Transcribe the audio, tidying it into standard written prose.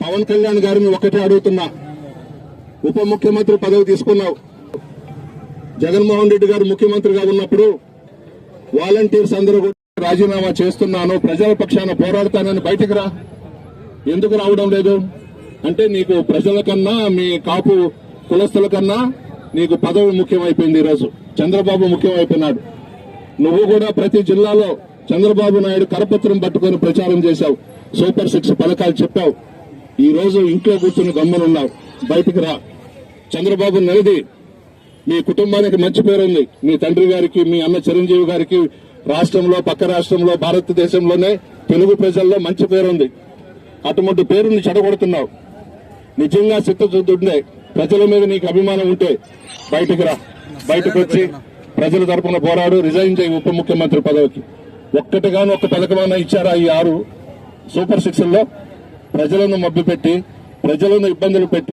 పవన్ కళ్యాణ్ గారిని ఒకటే అడుగుతున్నా, ఉప ముఖ్యమంత్రి పదవి తీసుకున్నావు. జగన్మోహన్ రెడ్డి గారు ముఖ్యమంత్రిగా ఉన్నప్పుడు వాలంటీర్స్ అందరూ కూడా రాజీనామా చేస్తున్నాను, ప్రజల పక్షాన పోరాడతానని బయటకు రా. ఎందుకు రావడం లేదు అంటే నీకు ప్రజల కన్నా మీ కాపు కులస్తుల కన్నా నీకు పదవి ముఖ్యమైపోయింది. ఈరోజు చంద్రబాబు ముఖ్యమైపోయినాడు. నువ్వు కూడా ప్రతి జిల్లాలో చంద్రబాబు నాయుడు కరపత్రం పట్టుకుని ప్రచారం చేశావు, సూపర్ 6 పథకాలు చెప్పావు. ఈ రోజు ఇంట్లో కూర్చుని గమ్మునున్నావు. బయటికి రా. చంద్రబాబు నిలది. మీ కుటుంబానికి మంచి పేరుంది. మీ తండ్రి గారికి, మీ అన్న చిరంజీవి గారికి రాష్ట్రంలో, పక్క రాష్ట్రంలో, భారతదేశంలోనే తెలుగు ప్రజల్లో మంచి పేరుంది. అటువంటి పేరుని చెడగొడుతున్నావు. నిజంగా చిత్తశుద్ధి ప్రజల మీద నీకు అభిమానం ఉంటే బయటకు రా. బయటకు వచ్చి ప్రజల తరపున పోరాడు. రిజైన్ చేయి ఉప ముఖ్యమంత్రి పదవికి. ఒక్కటిగాను ఒక్క పథకమైనా ఇచ్చారా ఈ 6 సూపర్ 6లో? ప్రజలను మభ్యపెట్టి, ప్రజలను ఇబ్బందులు పెట్టి